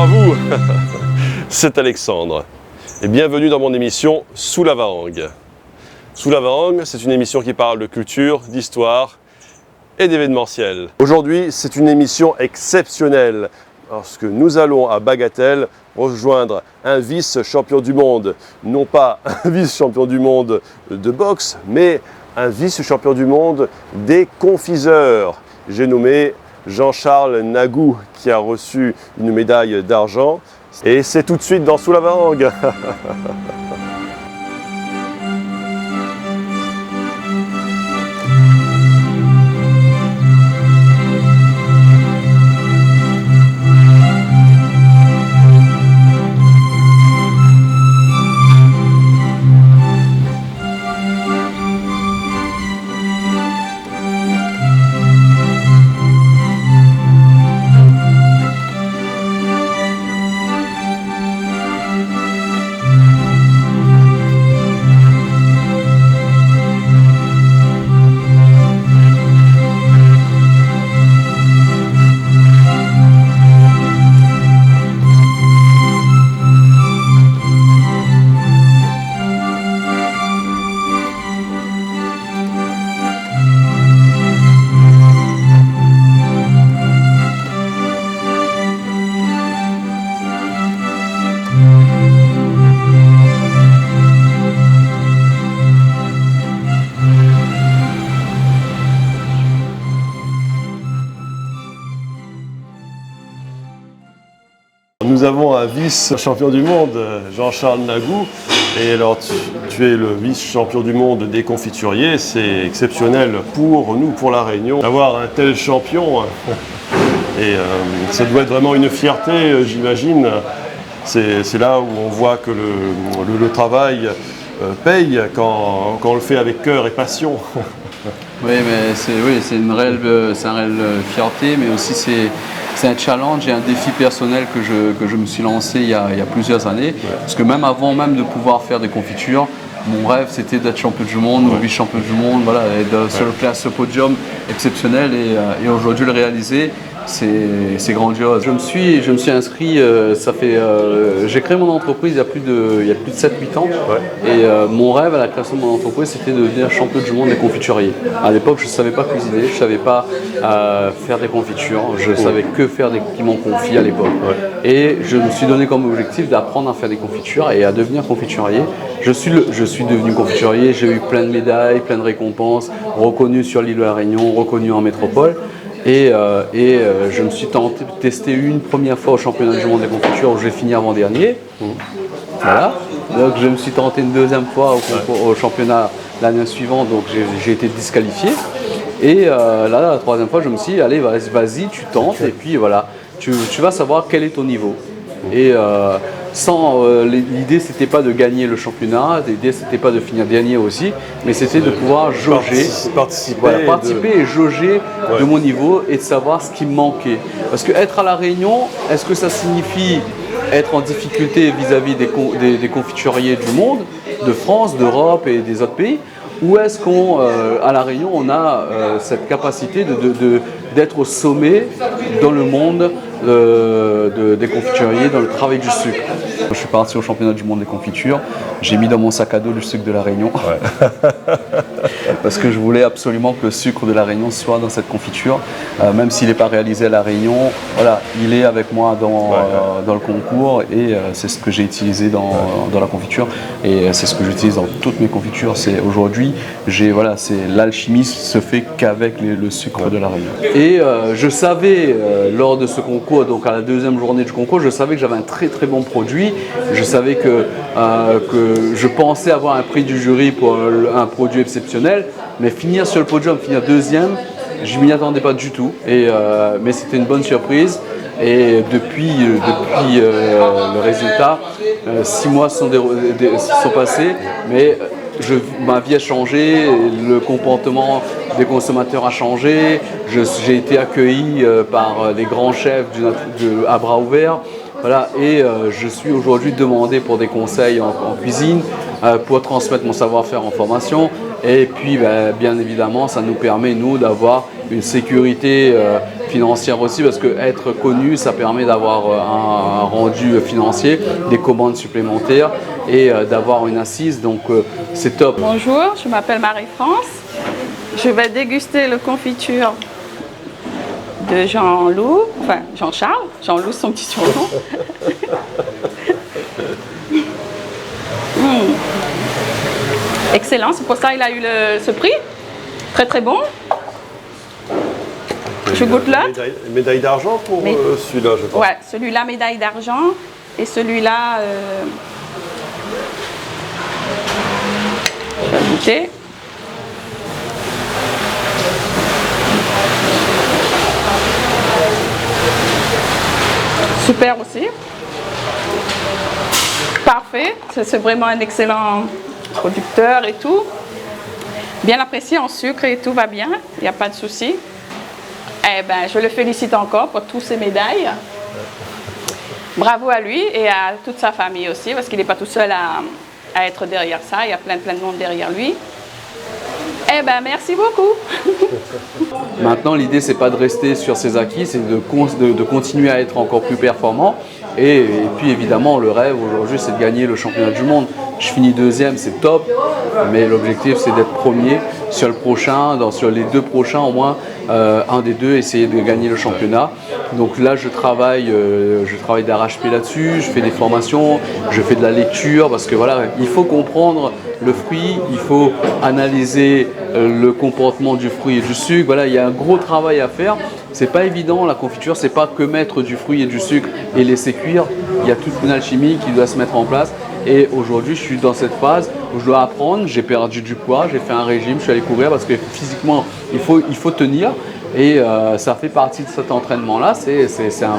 à vous, c'est Alexandre et bienvenue dans mon émission Sous la Varangue. Sous la Varangue, c'est une émission qui parle de culture, d'histoire et d'événementiel. Aujourd'hui, c'est une émission exceptionnelle parce que nous allons à Bagatelle rejoindre un vice-champion du monde, non pas un vice-champion du monde de boxe, mais un vice-champion du monde des confiseurs. J'ai nommé Jean-Charles Nagou qui a reçu une médaille d'argent et c'est tout de suite dans Sous la Varangue. Nous avons un vice-champion du monde, Jean-Charles Nagou. Et alors, tu es le vice-champion du monde des confituriers. C'est exceptionnel pour nous, pour La Réunion, d'avoir un tel champion. Et ça doit être vraiment une fierté, j'imagine. C'est là où on voit que le travail paye quand on le fait avec cœur et passion. Oui, mais c'est une réelle fierté, mais aussi c'est un challenge et un défi personnel que je me suis lancé il y a plusieurs années. Ouais. Parce que même avant de pouvoir faire des confitures, mon rêve c'était d'être champion du monde, ou vice-champion du monde, voilà, et de se placer sur ce podium exceptionnel et aujourd'hui le réaliser. C'est grandiose. Je me suis inscrit, j'ai créé mon entreprise il y a plus de 7-8 ans. Ouais. Et mon rêve à la création de mon entreprise, c'était de devenir champion du monde des confituriers. À l'époque, je ne savais pas cuisiner, je ne savais pas faire des confitures, je ne savais que faire des piments confits à l'époque. Ouais. Et je me suis donné comme objectif d'apprendre à faire des confitures et à devenir confiturier. Je suis devenu confiturier, j'ai eu plein de médailles, plein de récompenses, reconnu sur l'île de la Réunion, reconnu en métropole. Et je me suis testé une première fois au championnat du monde des confitures où j'ai fini avant-dernier. Voilà. Donc je me suis tenté une deuxième fois au championnat l'année suivante, donc j'ai été disqualifié. Et là, la troisième fois, je me suis dit, allez, vas-y, tu tentes, et puis voilà, tu vas savoir quel est ton niveau. Et l'idée c'était pas de gagner le championnat, l'idée c'était pas de finir dernier aussi, mais c'était de pouvoir jauger, participer et jauger de mon niveau et de savoir ce qui me manquait. Parce que être à La Réunion, est-ce que ça signifie être en difficulté vis-à-vis des confituriers du monde, de France, d'Europe et des autres pays? Ou est-ce qu'à La Réunion, on a cette capacité d'être au sommet dans le monde des confituriers, dans le travail du sucre? Je suis parti au championnat du monde des confitures, j'ai mis dans mon sac à dos le sucre de La Réunion. Ouais. Parce que je voulais absolument que le sucre de La Réunion soit dans cette confiture. Même s'il n'est pas réalisé à La Réunion, voilà, il est avec moi dans le concours et c'est ce que j'ai utilisé dans la confiture. Et c'est ce que j'utilise dans toutes mes confitures. Aujourd'hui, l'alchimie se fait qu'avec le sucre de La Réunion. Et je savais, lors de ce concours, donc à la deuxième journée du concours, je savais que j'avais un très très bon produit. Je savais que je pensais avoir un prix du jury pour un produit exceptionnel, mais finir sur le podium, finir deuxième, je m'y attendais pas du tout. Mais c'était une bonne surprise. Et depuis le résultat, 6 mois sont passés, mais ma vie a changé, le comportement des consommateurs a changé, j'ai été accueilli par les grands chefs à bras ouverts. Voilà, et je suis aujourd'hui demandé pour des conseils en cuisine, pour transmettre mon savoir-faire en formation. Et puis, bien évidemment, ça nous permet, nous, d'avoir une sécurité financière aussi, parce que être connu, ça permet d'avoir un rendu financier, des commandes supplémentaires et d'avoir une assise, donc c'est top. Bonjour, je m'appelle Marie-France. Je vais déguster le confiture de Jean-Loup, enfin Jean-Charles. Jean-Loup, son petit surnom. Excellent, c'est pour ça qu'il a eu ce prix. Très très bon. Je goûte là. Médaille d'argent pour celui-là, je pense. Ouais, celui-là, médaille d'argent. Et celui-là, je vais goûter. Super aussi. Parfait. C'est vraiment un excellent producteur et tout. Bien apprécié en sucre et tout va bien. Il n'y a pas de souci. Eh ben, je le félicite encore pour toutes ces médailles. Bravo à lui et à toute sa famille aussi, parce qu'il n'est pas tout seul à être derrière ça. Il y a plein de monde derrière lui. Eh ben, merci beaucoup. Maintenant, l'idée, c'est pas de rester sur ses acquis, c'est de continuer à être encore plus performant. Et puis, évidemment, le rêve aujourd'hui, c'est de gagner le championnat du monde. Je finis deuxième, c'est top, mais l'objectif, c'est d'être premier sur le prochain, sur les 2 prochains au moins, un des 2, essayer de gagner le championnat. Donc là, je travaille d'arrache-pied là-dessus, je fais des formations, je fais de la lecture, parce que voilà, il faut comprendre le fruit, il faut analyser le comportement du fruit et du sucre. Voilà, il y a un gros travail à faire. C'est pas évident, la confiture, c'est pas que mettre du fruit et du sucre et laisser cuire. Il y a toute une alchimie qui doit se mettre en place. Et aujourd'hui, je suis dans cette phase où je dois apprendre. J'ai perdu du poids, j'ai fait un régime, je suis allé courir parce que physiquement, il faut tenir. Et ça fait partie de cet entraînement-là. C'est un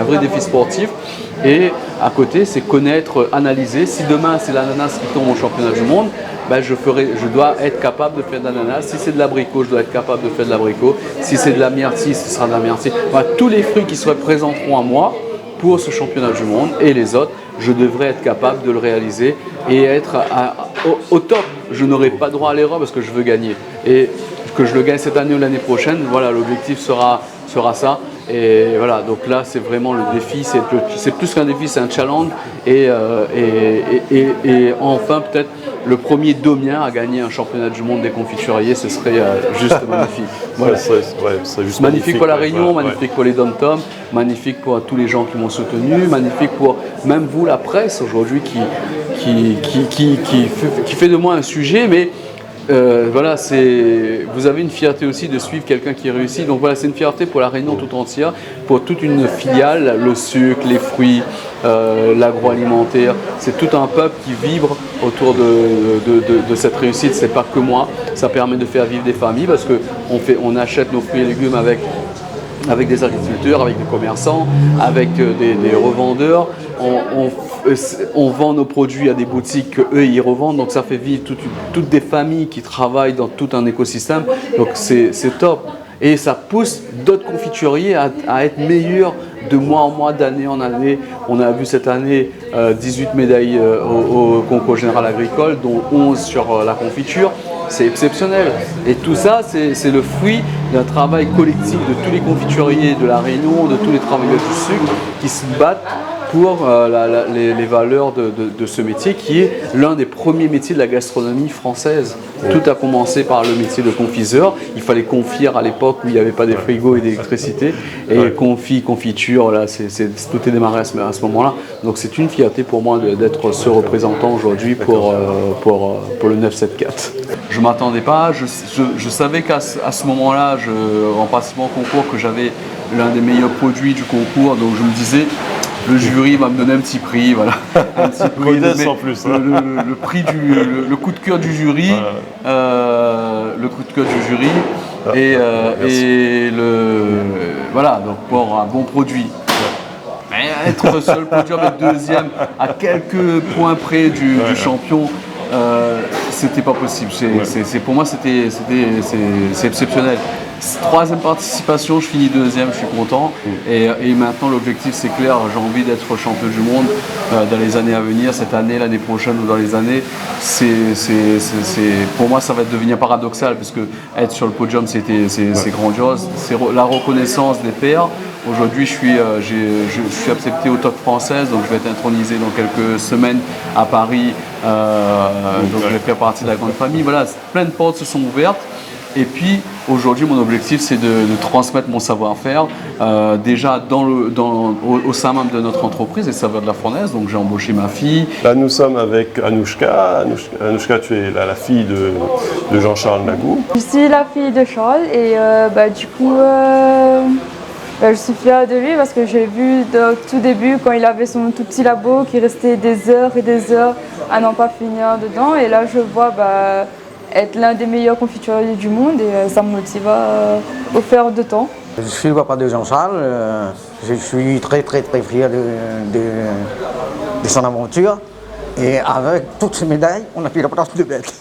vrai défi sportif. Et à côté, c'est connaître, analyser. Si demain, c'est l'ananas qui tombe au championnat du monde, ben je dois être capable de faire de l'ananas. Si c'est de l'abricot, je dois être capable de faire de l'abricot. Si c'est de la myrtille, ce sera de la myrtille. Enfin, tous les fruits qui se représenteront à moi pour ce championnat du monde et les autres, je devrais être capable de le réaliser et être au top. Je n'aurai pas droit à l'erreur parce que je veux gagner. Et que je le gagne cette année ou l'année prochaine, voilà, l'objectif sera ça. Et voilà, donc là, c'est vraiment le défi, c'est plus qu'un défi, c'est un challenge. Et enfin, peut-être le premier Domien à gagner un championnat du monde des confituriers, ce serait juste magnifique. Voilà. C'est juste magnifique pour la Réunion, magnifique pour les dom-toms, magnifique pour tous les gens qui m'ont soutenu, magnifique pour même vous, la presse, aujourd'hui, qui fait de moi un sujet, mais voilà, vous avez une fierté aussi de suivre quelqu'un qui réussit. Donc voilà, c'est une fierté pour la Réunion tout entière, pour toute une filiale, le sucre, les fruits, l'agroalimentaire. C'est tout un peuple qui vibre autour de cette réussite. C'est pas que moi. Ça permet de faire vivre des familles parce qu'on achète nos fruits et légumes avec des agriculteurs, avec des commerçants, avec des revendeurs. On vend nos produits à des boutiques qu'eux ils revendent, donc ça fait vivre toutes des familles qui travaillent dans tout un écosystème, donc c'est top. Et ça pousse d'autres confituriers à être meilleurs de mois en mois, d'année en année. On a vu cette année 18 médailles au concours général agricole, dont 11 sur la confiture. C'est exceptionnel. Et tout ça, c'est le fruit d'un travail collectif de tous les confituriers de la Réunion, de tous les travailleurs du sucre qui se battent pour les valeurs de ce métier qui est l'un des premiers métiers de la gastronomie française. Tout a commencé par le métier de confiseur. Il fallait confire à l'époque où il n'y avait pas des frigos et d'électricité. Et confiture, là, tout est démarré à ce moment-là. Donc c'est une fierté pour moi d'être ce représentant aujourd'hui pour le 974. Je ne m'attendais pas, je savais qu'à ce moment-là, en participant au concours, que j'avais l'un des meilleurs produits du concours. Donc je me disais, le jury va me donner un petit prix, voilà. Un petit prix, en plus, hein. le prix le coup de cœur du jury, le coup de cœur du jury, voilà, donc pour un bon produit. Mais être seul podium et deuxième à quelques points près du champion, c'était pas possible. Pour moi, c'est exceptionnel. 3e participation, je finis 2e, je suis content. Et maintenant, l'objectif, c'est clair, j'ai envie d'être champion du monde dans les années à venir, cette année, l'année prochaine ou dans les années. Pour moi, ça va devenir paradoxal, parce que être sur le podium, c'est grandiose. C'est la reconnaissance des pairs. Aujourd'hui, je suis accepté au top française, donc je vais être intronisé dans quelques semaines à Paris. Donc je vais faire partie de la grande famille. Voilà, plein de portes se sont ouvertes. Et puis aujourd'hui, mon objectif, c'est de transmettre mon savoir-faire déjà au sein même de notre entreprise, les Saveurs de la Fournaise. Donc j'ai embauché ma fille. Là, nous sommes avec Anouchka. Anouchka, tu es la fille de Jean-Charles Nagou. Je suis la fille de Charles et du coup, je suis fière de lui parce que j'ai vu au tout début, quand il avait son tout petit labo, qu'il restait des heures et des heures à n'en pas finir dedans. Et là, je vois être l'un des meilleurs confituriers du monde et ça me motive au faire de temps. Je suis le papa de Jean-Charles, je suis très fier de son aventure et avec toutes ces médailles, on a pris la place de bête.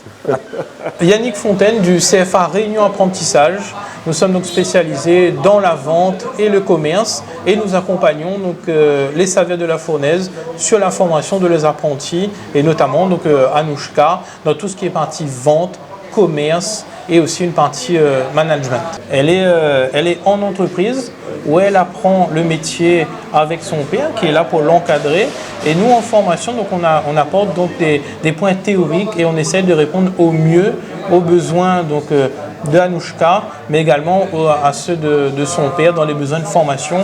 Yannick Fontaine du CFA Réunion Apprentissage. Nous sommes donc spécialisés dans la vente et le commerce et nous accompagnons donc les Saveurs de la Fournaise sur la formation de leurs apprentis et notamment donc Anouchka dans tout ce qui est partie vente, commerce et aussi une partie management. Elle est en entreprise où elle apprend le métier avec son père qui est là pour l'encadrer et nous en formation donc on apporte donc des points théoriques et on essaie de répondre au mieux aux besoins donc de Anouchka mais également à ceux de son père dans les besoins de formation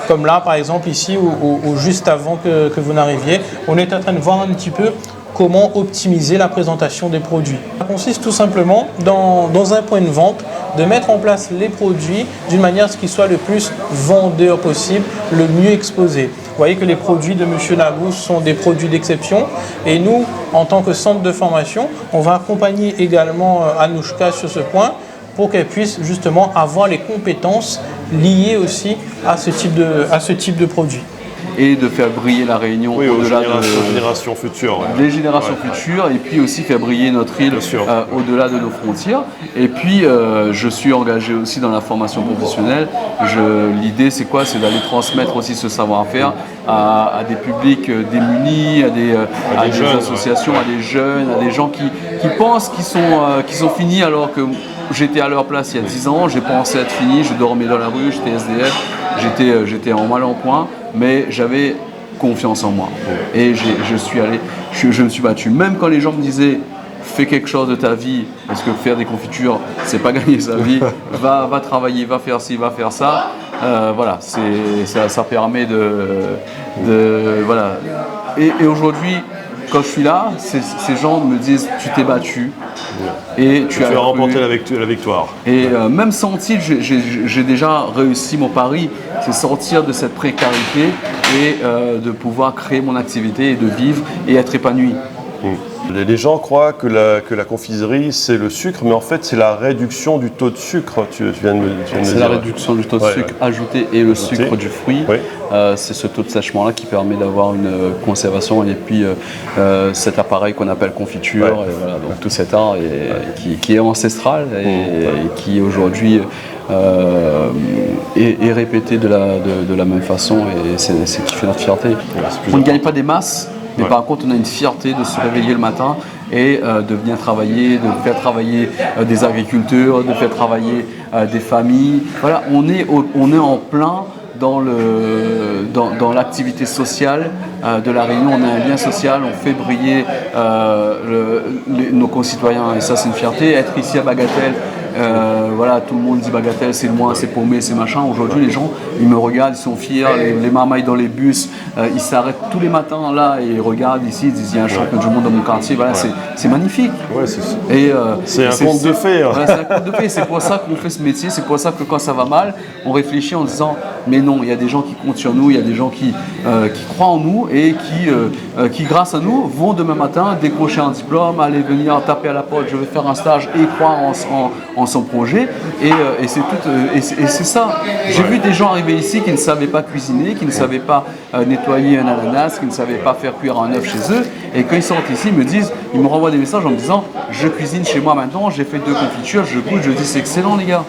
comme là par exemple ici ou juste avant que vous n'arriviez on est en train de voir un petit peu comment optimiser la présentation des produits. Ça consiste tout simplement dans un point de vente de mettre en place les produits d'une manière à ce qu'ils soient le plus vendeurs possible, le mieux exposés. Vous voyez que les produits de M. Nagou sont des produits d'exception et nous, en tant que centre de formation, on va accompagner également Anouchka sur ce point pour qu'elle puisse justement avoir les compétences liées aussi à ce type de produit. Et de faire briller la Réunion au-delà des générations futures. Les générations futures et puis aussi faire briller notre île au-delà de nos frontières. Et puis je suis engagé aussi dans la formation professionnelle. L'idée c'est quoi? C'est d'aller transmettre aussi ce savoir-faire à des publics démunis, à des jeunes, associations, à des jeunes, à des gens qui pensent qu'ils sont finis alors que j'étais à leur place il y a 10 ans, j'ai pensé être fini, je dormais dans la rue, j'étais SDF, j'étais en mal en point, mais j'avais confiance en moi. Et je me suis battu. Même quand les gens me disaient fais quelque chose de ta vie, parce que faire des confitures, c'est pas gagner sa vie, va travailler, va faire ci, va faire ça. Voilà, ça permet voilà. Et aujourd'hui, quand je suis là, ces gens me disent tu t'es battu et tu as remporté la victoire. Et même sans titre, j'ai déjà réussi mon pari, c'est sortir de cette précarité et de pouvoir créer mon activité et de vivre et être épanoui. Les gens croient que la confiserie c'est le sucre, mais en fait c'est la réduction du taux de sucre. Tu viens de me dire. C'est la réduction du taux de sucre ajouté et le sucre du fruit. Oui. C'est ce taux de sèchement là qui permet d'avoir une conservation et puis cet appareil qu'on appelle confiture. Et voilà, donc tout cet art qui est ancestral et qui aujourd'hui est répété de la même façon et c'est ce qui fait notre fierté. On ne gagne pas des masses. Mais par contre, on a une fierté de se réveiller le matin et de venir travailler, de faire travailler des agriculteurs, de faire travailler des familles. Voilà, on est en plein dans l'activité sociale de la Réunion. On a un lien social, on fait briller nos concitoyens et ça, c'est une fierté. Être ici à Bagatelle, voilà, tout le monde dit Bagatelle, c'est loin, c'est paumé, c'est machin. Aujourd'hui, les gens, ils me regardent, ils sont fiers, les marmailles dans les bus, ils s'arrêtent tous les matins là et ils regardent ici, ils disent il y a un champion du monde dans mon quartier. Voilà, c'est magnifique. Ouais, c'est un conte de fées. Voilà, c'est un conte de fées. C'est pour ça qu'on fait ce métier. C'est pour ça que quand ça va mal, on réfléchit en disant mais non, il y a des gens qui comptent sur nous, il y a des gens qui croient en nous et qui grâce à nous vont demain matin décrocher un diplôme, aller venir taper à la porte, je vais faire un stage et croire en en son projet. Et c'est ça. J'ai vu des gens arriver ici qui ne savaient pas cuisiner, qui ne savaient pas nettoyer un ananas, qui ne savaient pas faire cuire un œuf chez eux. Et quand ils sortent ici, ils me renvoient des messages en me disant je cuisine chez moi maintenant, j'ai fait 2 confitures, je goûte, je dis c'est excellent les gars.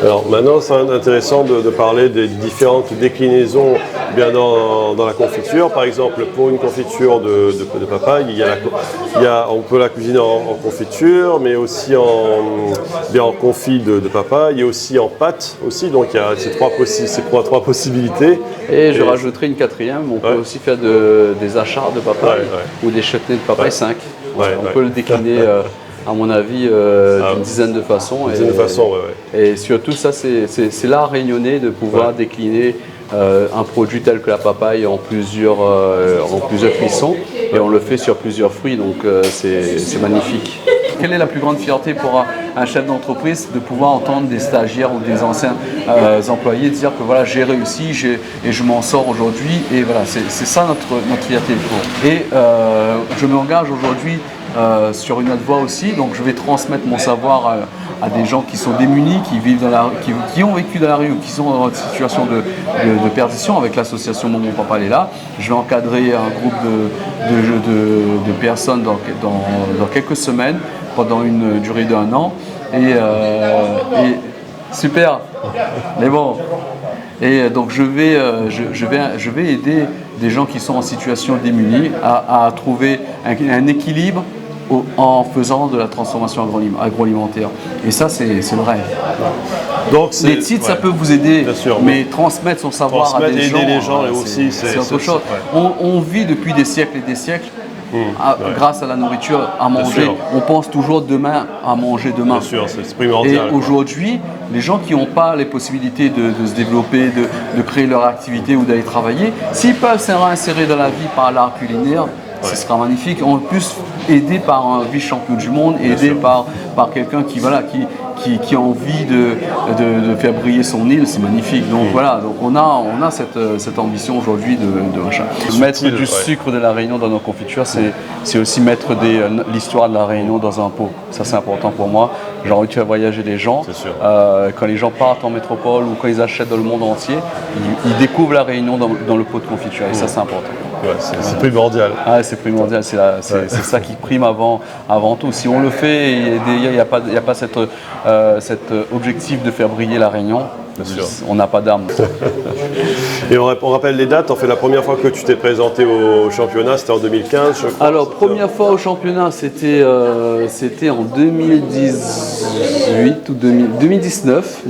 Alors maintenant, c'est intéressant de parler des différentes déclinaisons bien dans la confiture. Par exemple, pour une confiture de papaye, on peut la cuisiner en confiture, mais aussi en confit de papaye et aussi en pâte aussi. Donc il y a ces trois possibilités. Et je rajouterai une 4e, on peut aussi faire des achats de papaye ou des chutneys de papaye 5. On peut le décliner, à mon avis, d'une dizaine de façons. Et surtout, ça, c'est l'art réunionnais de pouvoir décliner un produit tel que la papaye en plusieurs cuissons. Et on le fait sur plusieurs fruits, donc c'est magnifique. Quelle est la plus grande fierté pour un chef d'entreprise de pouvoir entendre des stagiaires ou des anciens employés dire que voilà, j'ai réussi et je m'en sors aujourd'hui, et voilà, c'est ça notre fierté. Et je m'engage aujourd'hui sur une autre voie aussi, donc je vais transmettre mon savoir à des gens qui sont démunis, qui ont vécu dans la rue ou qui sont dans une situation de perdition. Avec l'association Mon Papa est là, je vais encadrer un groupe de personnes dans quelques semaines, pendant une durée d'1 an, et super, mais bon. Et donc je vais aider des gens qui sont en situation démunie à trouver un équilibre en faisant de la transformation agroalimentaire. Et ça, c'est le rêve. Donc, les titres, ça peut vous aider, mais transmettre son savoir à des gens, c'est autre chose. On vit depuis des siècles et des siècles grâce à la nourriture, à manger. On pense toujours demain à manger demain. Bien sûr, c'est primordial. Et aujourd'hui, les gens qui n'ont pas les possibilités de se développer, de créer leur activité ou d'aller travailler, s'ils peuvent se réinsérer dans la vie par l'art culinaire, ce sera magnifique. En plus, aidé par un vice-champion du monde, aidé par quelqu'un qui a envie de faire briller son île, c'est magnifique. Donc voilà, donc on a cette ambition aujourd'hui de machin. Mettre du sucre de la Réunion dans nos confitures, c'est aussi mettre l'histoire de la Réunion dans un pot. Ça, c'est important pour moi. J'ai envie de faire voyager les gens. Quand les gens partent en métropole ou quand ils achètent dans le monde entier, ils découvrent la Réunion dans le pot de confiture. Et ça, c'est important. C'est primordial. C'est primordial, c'est ça qui prime avant tout. Si on le fait, il n'y a pas cet objectif de faire briller la Réunion, on n'a pas d'armes. Et on rappelle les dates. En fait, la première fois que tu t'es présenté au championnat, c'était en 2015, je crois. Alors, première fois au championnat, c'était en 2018 ou 2019.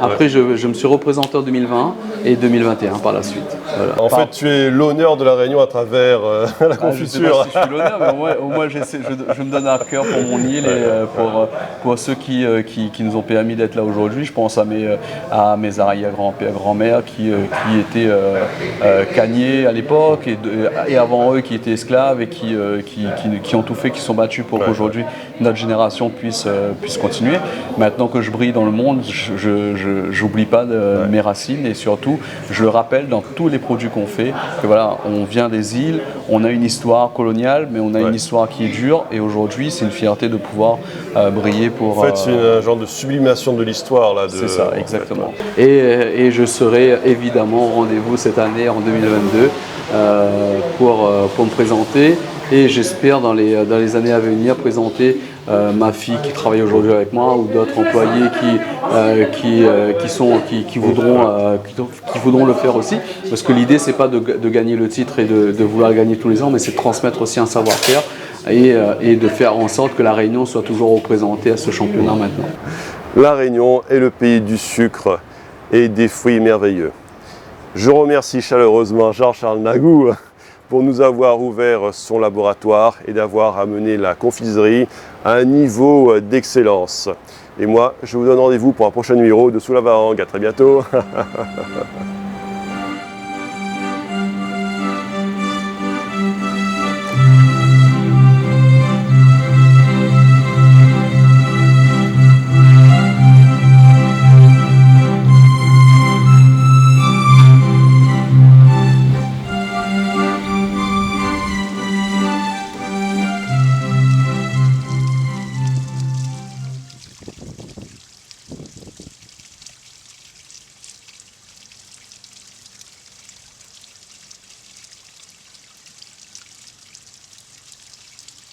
Après, je me suis représenté en 2020 et 2021 par la suite. Voilà. En fait, tu es l'honneur de la Réunion à travers la confiture. Je sais pas si je suis l'honneur, mais au moins je me donne à cœur pour mon île et pour ceux qui nous ont permis d'être là aujourd'hui. Je pense à mes arrière-grands-pères, grand-mères qui étaient cagniers à l'époque et avant eux qui étaient esclaves et qui ont tout fait, qui sont battus pour qu'aujourd'hui notre génération puisse continuer. Maintenant que je brille dans le monde, je n'oublie pas mes racines et surtout je le rappelle dans tous les produits qu'on fait que voilà, on vient des îles, on a une histoire coloniale, mais on a une histoire qui est dure et aujourd'hui c'est une fierté de pouvoir briller pour. En fait, c'est un genre de sublimation de l'histoire là. C'est ça, exactement. Et je serai évidemment au rendez-vous cette année en 2022 pour me présenter. Et j'espère dans les années à venir présenter ma fille qui travaille aujourd'hui avec moi ou d'autres employés qui voudront le faire aussi. Parce que l'idée, c'est pas de gagner le titre et de vouloir gagner tous les ans, mais c'est de transmettre aussi un savoir-faire et de faire en sorte que la Réunion soit toujours représentée à ce championnat maintenant. La Réunion est le pays du sucre et des fruits merveilleux. Je remercie chaleureusement Jean-Charles Nagou pour nous avoir ouvert son laboratoire et d'avoir amené la confiserie à un niveau d'excellence. Et moi, je vous donne rendez-vous pour un prochain numéro de Sous la Varangue. À très bientôt.